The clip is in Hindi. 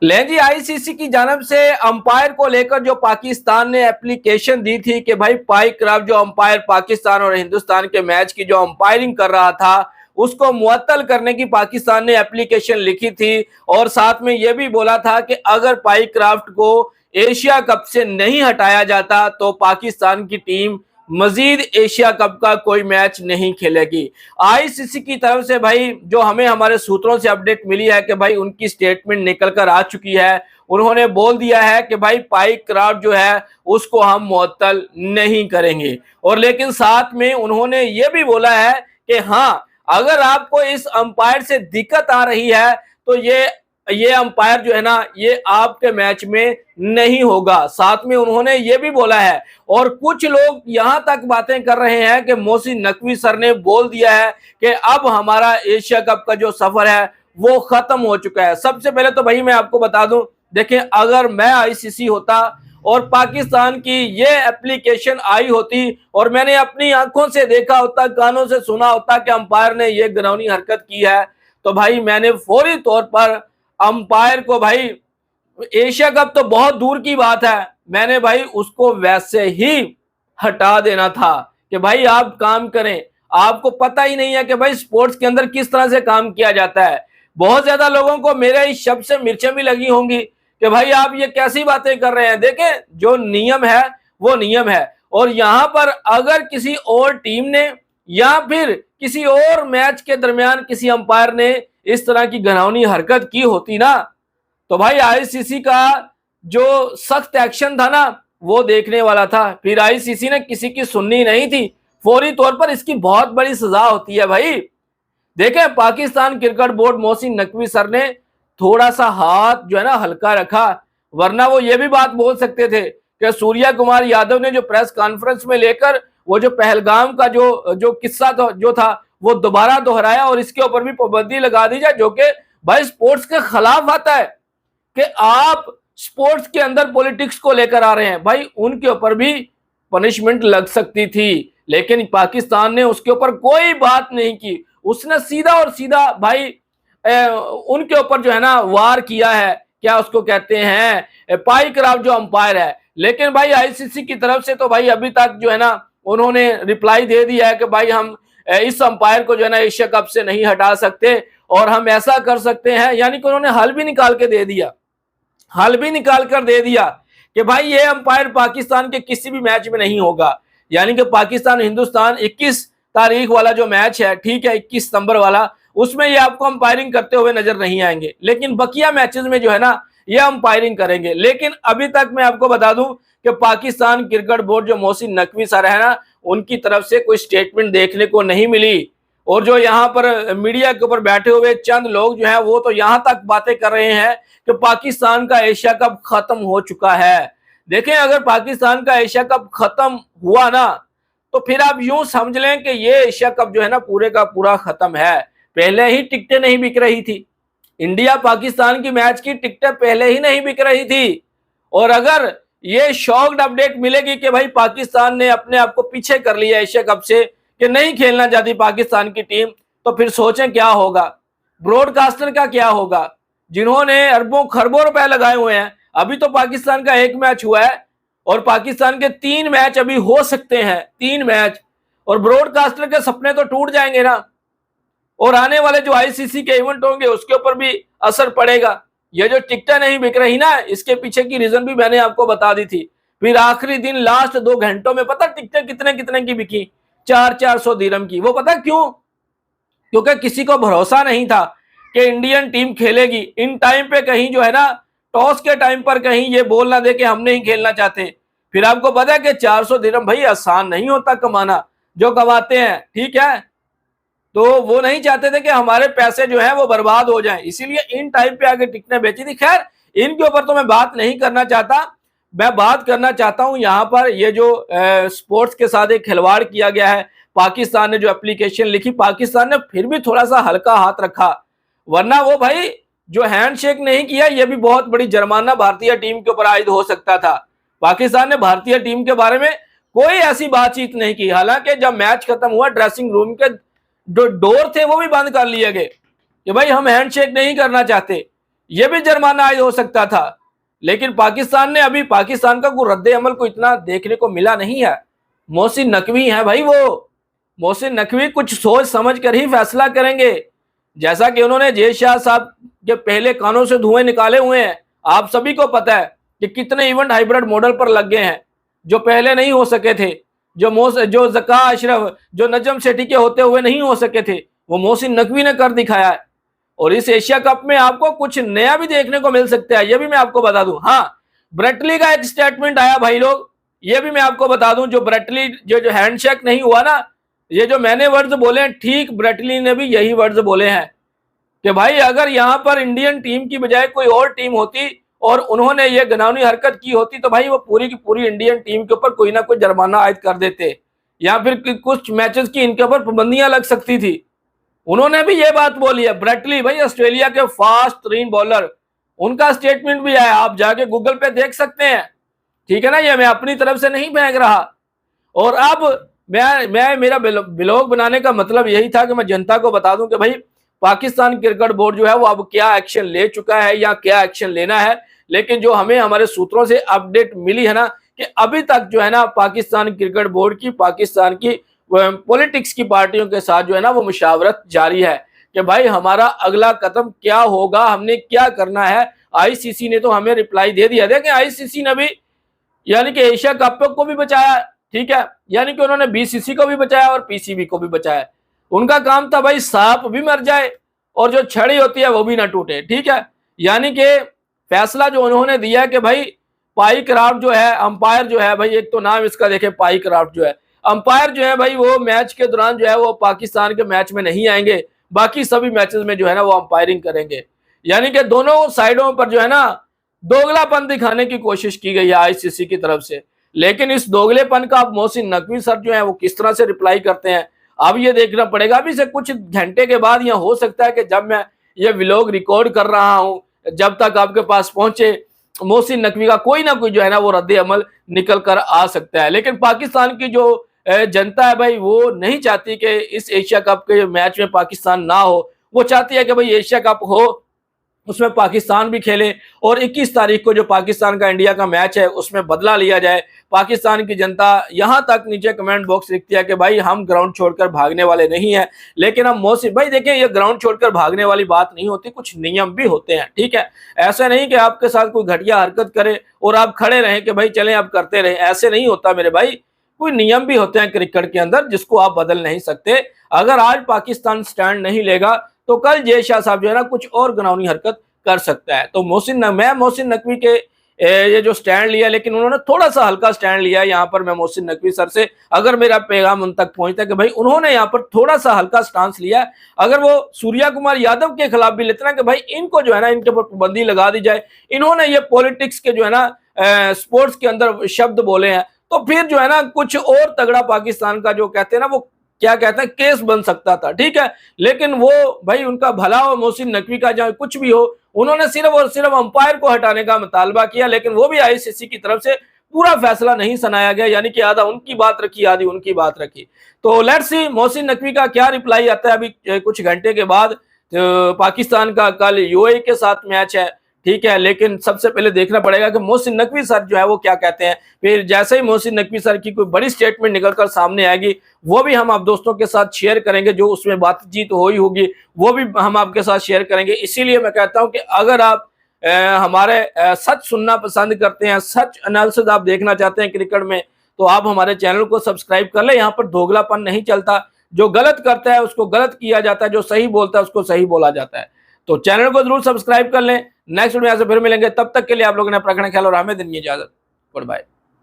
ले जी, आईसीसी की जानब से अंपायर को लेकर जो पाकिस्तान ने एप्लीकेशन दी थी कि भाई पाइक क्राफ्ट जो अंपायर पाकिस्तान और हिंदुस्तान के मैच की जो अंपायरिंग कर रहा था उसको मुअत्तल करने की पाकिस्तान ने एप्लीकेशन लिखी थी। और साथ में यह भी बोला था कि अगर पाइक क्राफ्ट को एशिया कप से नहीं हटाया जाता तो पाकिस्तान की टीम मजीद एशिया कप का कोई मैच नहीं खेलेगी। आईसीसी की तरफ से भाई जो हमें हमारे सूत्रों से अपडेट मिली है कि भाई उनकी स्टेटमेंट निकल कर आ चुकी है। उन्होंने बोल दिया है कि भाई पाइक क्राफ्ट जो है उसको हम मुअत्तल नहीं करेंगे। और लेकिन साथ में उन्होंने ये भी बोला है कि हाँ, अगर आपको इस अंपायर से दिक्कत आ रही है तो ये अंपायर जो है ना ये आपके मैच में नहीं होगा। साथ में उन्होंने ये भी बोला है और कुछ लोग यहां तक बातें कर रहे हैं कि मोहसिन नकवी सर ने बोल दिया है कि अब हमारा एशिया कप का जो सफर है वो खत्म हो चुका है। सबसे पहले तो भाई मैं आपको बता दूं, देखिए अगर मैं आईसीसी होता और पाकिस्तान की ये एप्लीकेशन आई होती और मैंने अपनी आंखों से देखा होता, कानों से सुना होता कि अंपायर ने ये घिनौनी हरकत की है, तो भाई मैंने फौरी तौर पर अंपायर को, भाई एशिया कप तो बहुत दूर की बात है, मैंने भाई उसको वैसे ही हटा देना था कि भाई आप काम करें। आपको पता ही नहीं है कि भाई स्पोर्ट्स के अंदर किस तरह से काम किया जाता है। बहुत ज्यादा लोगों को मेरे इस शब्द से मिर्चें भी लगी होंगी कि भाई आप ये कैसी बातें कर रहे हैं। देखें, जो नियम है वो नियम है। और यहां पर अगर किसी और टीम ने या फिर किसी और मैच के दरमियान किसी अंपायर ने इस तरह की घिनौनी हरकत की होती ना, तो भाई आईसीसी का जो सख्त एक्शन था ना वो देखने वाला था। फिर आईसीसी ने किसी की सुननी नहीं थी, फौरी तौर पर इसकी बहुत बड़ी सजा होती है भाई। देखें, Pakistan cricket board Mohsin Naqvi sir ने थोड़ा सा हाथ जो है ना हल्का रखा, वरना वो ये भी बात बोल सकते थे कि सूर्या कुमार यादव ने जो प्रेस कॉन्फ्रेंस में लेकर वो जो पहलगाम का जो जो किस्सा जो था वो दोबारा दोहराया और इसके ऊपर भी पाबंदी लगा दी जाए, जो कि भाई स्पोर्ट्स के खिलाफ आता है कि आप स्पोर्ट्स के अंदर पॉलिटिक्स को लेकर आ रहे हैं। भाई उनके ऊपर भी पनिशमेंट लग सकती थी, लेकिन पाकिस्तान ने उसके ऊपर कोई बात नहीं की। उसने सीधा और सीधा भाई उनके ऊपर जो है ना वार किया है, क्या उसको कहते हैं, पाई क्राफ्ट जो अंपायर है। लेकिन भाई आईसीसी की तरफ से तो भाई अभी तक जो है ना उन्होंने रिप्लाई दे दिया है कि भाई हम इस अंपायर को जो है ना एशिया कप से नहीं हटा सकते और हम ऐसा कर सकते हैं, यानी कि उन्होंने हल भी निकाल के दे दिया, हल भी निकाल कर दे दिया कि भाई ये अंपायर पाकिस्तान के किसी भी मैच में नहीं होगा। यानी कि पाकिस्तान हिंदुस्तान 21 तारीख वाला जो मैच है, ठीक है, 21 सितंबर वाला, उसमें ये आपको अंपायरिंग करते हुए नजर नहीं आएंगे, लेकिन बकिया मैचेस में जो है ना ये अंपायरिंग करेंगे। लेकिन अभी तक मैं आपको बता दूं कि पाकिस्तान क्रिकेट बोर्ड जो मोहसिन नकवी सर है ना उनकी तरफ से कोई स्टेटमेंट देखने को नहीं मिली। और जो यहाँ पर मीडिया के ऊपर बैठे हुए चंद लोग जो हैं वो तो यहाँ तक बातें कर रहे हैं कि पाकिस्तान का एशिया कप खत्म हो चुका है। देखें, अगर पाकिस्तान का एशिया कप खत्म हुआ ना तो फिर आप यूं समझ लें कि ये एशिया कप जो है ना पूरे का पूरा खत्म है। पहले ही टिकटें नहीं बिक रही थी, इंडिया पाकिस्तान की मैच की टिकटें पहले ही नहीं बिक रही थी। और अगर ये शॉक्ड अपडेट मिलेगी कि भाई पाकिस्तान ने अपने आप को पीछे कर लिया एशिया कप से कि नहीं खेलना चाहती पाकिस्तान की टीम, तो फिर सोचें क्या होगा, ब्रॉडकास्टर का क्या होगा, जिन्होंने अरबों खरबों रुपए लगाए हुए हैं। अभी तो पाकिस्तान का एक मैच हुआ है और पाकिस्तान के 3 मैच अभी हो सकते हैं, 3 मैच, और ब्रॉडकास्टर के सपने तो टूट जाएंगे ना। और आने वाले जो आईसीसी के इवेंट होंगे उसके ऊपर भी असर पड़ेगा। ये जो टिकटें नहीं बिक रही ना इसके पीछे की रीजन भी मैंने आपको बता दी थी। फिर आखिरी दिन लास्ट 2 घंटों में पता टिकटें कितने कितने की बिकी, 400 दिरहम की। वो पता क्यों? क्योंकि किसी को भरोसा नहीं था कि इंडियन टीम खेलेगी। इन टाइम पे कहीं जो है ना टॉस के टाइम पर कहीं ये बोल ना दे कि हम नहीं खेलना चाहते। फिर आपको पता है कि 400 दिरहम भाई आसान नहीं होता कमाना, जो कमाते हैं, ठीक है, तो वो नहीं चाहते थे कि हमारे पैसे जो है वो बर्बाद हो जाएं, इसीलिए इन टाइम पे आगे टिकटें बेची थी। खैर, इनके ऊपर तो मैं बात नहीं करना चाहता। मैं बात करना चाहता हूं यहाँ पर ये जो स्पोर्ट्स के साथ एक खिलवाड़ किया गया है। पाकिस्तान ने जो एप्लीकेशन लिखी, पाकिस्तान ने फिर भी थोड़ा सा हल्का हाथ रखा, वरना वो भाई जो हैंडशेक नहीं किया ये भी बहुत बड़ी जुर्माना भारतीय टीम के ऊपर आयद हो सकता था। पाकिस्तान ने भारतीय टीम के बारे में कोई ऐसी बातचीत नहीं की। हालांकि जब मैच खत्म हुआ ड्रेसिंग रूम के जो डोर थे वो भी बंद कर लिए गए कि भाई हम हैंडशेक नहीं करना चाहते। ये भी जुर्माना आयद हो सकता था। लेकिन पाकिस्तान ने अभी पाकिस्तान का कोई रद्द अमल को इतना देखने को मिला नहीं है। मोहसिन नकवी है भाई, वो मोहसिन नकवी कुछ सोच समझ कर ही फैसला करेंगे। जैसा कि उन्होंने जय शाह साहब के पहले कानों से धुएं निकाले हुए हैं। आप सभी को पता है कि कितने इवेंट हाइब्रिड मॉडल पर लग गए हैं जो पहले नहीं हो सके थे। जो ज़का अशरफ, जो नजम सेठी के होते हुए नहीं हो सके थे, वो मोहसिन नकवी ने कर दिखाया है। और इस एशिया कप में आपको कुछ नया भी देखने को मिल सकता है, ये भी मैं आपको बता दूं। हाँ, ब्रेटली का एक स्टेटमेंट आया भाई लोग, ये भी मैं आपको बता दूं। जो ब्रेटली जो हैंडशेक नहीं हुआ ना, ये जो मैंने वर्ड्स बोले हैं, ठीक ब्रेटली ने भी यही वर्ड्स बोले हैं कि भाई अगर यहाँ पर इंडियन टीम की बजाय कोई और टीम होती और उन्होंने ये घिनौनी हरकत की होती तो भाई वो पूरी की पूरी इंडियन टीम के ऊपर कोई ना कोई जुर्माना आयद कर देते, या फिर कुछ मैचेस की इनके ऊपर पाबंदियां लग सकती थी। उन्होंने भी ये बात बोली है। ब्रेटली भाई ऑस्ट्रेलिया के फास्ट तरीन बॉलर, उनका स्टेटमेंट भी आया, आप जाके गूगल पे देख सकते हैं। ठीक है ना, ये मैं अपनी तरफ से नहीं फेंक रहा। और अब मैं मेरा ब्लॉग बनाने का मतलब यही था कि मैं जनता को बता दूं कि भाई पाकिस्तान क्रिकेट बोर्ड जो है वो अब क्या एक्शन ले चुका है या क्या एक्शन लेना है। लेकिन जो हमें हमारे सूत्रों से अपडेट मिली है ना, कि अभी तक जो है ना पाकिस्तान क्रिकेट बोर्ड की, पाकिस्तान की पॉलिटिक्स की पार्टियों के साथ जो है ना वो मुशावरत जारी है कि भाई हमारा अगला कदम क्या होगा, हमने क्या करना है। आईसीसी ने तो हमें रिप्लाई दे दिया। देखें, आईसीसी ने भी यानी कि एशिया कप को भी बचाया, ठीक है, यानी कि उन्होंने बीसीसी को भी बचाया और पीसीबी को भी बचाया। उनका काम था भाई सांप भी मर जाए और जो छड़ी होती है वो भी ना टूटे, ठीक है। यानी कि फैसला जो उन्होंने दिया कि भाई पाई क्राफ्ट जो है, अंपायर जो है भाई, एक तो नाम इसका देखे पाई क्राफ्ट जो है, अंपायर जो है भाई वो मैच के दौरान जो है वो पाकिस्तान के मैच में नहीं आएंगे, बाकी सभी मैचेस में जो है ना वो अंपायरिंग करेंगे। यानी कि दोनों साइडों पर जो है ना दोगलापन दिखाने की कोशिश की गई है आईसीसी की तरफ से। लेकिन इस दोगलेपन का अब मोहसिन नकवी सर जो है वो किस तरह से रिप्लाई करते हैं, अब ये देखना पड़ेगा। अभी से कुछ घंटे के बाद यह हो सकता है कि जब मैं ये व्लॉग रिकॉर्ड कर रहा हूं, जब तक आपके पास पहुंचे, मोहसिन नकवी का कोई ना कोई जो है ना वो रद्द अमल निकल कर आ सकता है। लेकिन पाकिस्तान की जो जनता है भाई वो नहीं चाहती कि इस एशिया कप के मैच में पाकिस्तान ना हो। वो चाहती है कि भाई एशिया कप हो, उसमें पाकिस्तान भी खेले और 21 तारीख को जो पाकिस्तान का इंडिया का मैच है उसमें बदला लिया जाए। पाकिस्तान की जनता यहाँ तक नीचे कमेंट बॉक्स लिखती है कि भाई हम ग्राउंड छोड़कर भागने वाले नहीं हैं। लेकिन हम मोहसिन भाई देखें, ये ग्राउंड छोड़कर भागने वाली बात नहीं होती, कुछ नियम भी होते हैं, ठीक है। ऐसा नहीं कि आपके साथ कोई घटिया हरकत करे और आप खड़े रहें कि भाई चलें आप करते रहें, ऐसे नहीं होता मेरे भाई। कोई नियम भी होते हैं क्रिकेट के अंदर जिसको आप बदल नहीं सकते। अगर आज पाकिस्तान स्टैंड नहीं लेगा तो कल जय शाह साहब जो है ना कुछ और घिनौनी हरकत कर सकता है। तो मैं मोहसिन नकवी के ये जो स्टैंड लिया, लेकिन उन्होंने थोड़ा सा हल्का स्टैंड लिया है। यहाँ पर मैं मोहसिन नकवी सर से अगर मेरा पैगाम उन तक पहुंचता है कि भाई उन्होंने यहाँ पर थोड़ा सा हल्का स्टांस लिया है, अगर वो सूर्या कुमार यादव के खिलाफ भी लेते ना कि भाई इनको जो है ना इनके ऊपर पाबंदी लगा दी जाए, इन्होंने ये पॉलिटिक्स के जो है ना स्पोर्ट्स के अंदर शब्द बोले हैं, तो फिर जो है ना कुछ और तगड़ा पाकिस्तान का जो कहते हैं ना वो क्या कहते हैं केस बन सकता था, ठीक है। लेकिन वो भाई उनका भला हो, मोहसिन नकवी का चाहे कुछ भी हो, उन्होंने सिर्फ और सिर्फ अंपायर को हटाने का मुतालबा किया। लेकिन वो भी आईसीसी की तरफ से पूरा फैसला नहीं सुनाया गया, यानी कि आधा उनकी बात रखी आधी उनकी बात रखी। तो लेट्स सी मोहसिन नकवी का क्या रिप्लाई आता है अभी कुछ घंटे के बाद। पाकिस्तान का कल यूएई के साथ मैच है, ठीक है। लेकिन सबसे पहले देखना पड़ेगा कि मोहसिन नकवी सर जो है वो क्या कहते हैं। फिर जैसे ही मोहसिन नकवी सर की कोई बड़ी स्टेटमेंट निकलकर सामने आएगी वो भी हम आप दोस्तों के साथ शेयर करेंगे, जो उसमें बातचीत हुई होगी वो भी हम आपके साथ शेयर करेंगे। इसीलिए मैं कहता हूं कि अगर आप हमारे सच सुनना पसंद करते हैं, सच एनालिसिस आप देखना चाहते हैं क्रिकेट में, तो आप हमारे चैनल को सब्सक्राइब कर ले। यहाँ पर दोगलापन नहीं चलता, जो गलत करता है उसको गलत किया जाता है, जो सही बोलता है उसको सही बोला जाता है। तो चैनल को जरूर सब्सक्राइब कर लें। नेक्स्ट वीडियो में फिर मिलेंगे, तब तक के लिए आप लोगों ने अपना ख्याल और हमें दिन की इजाजत। Good bye.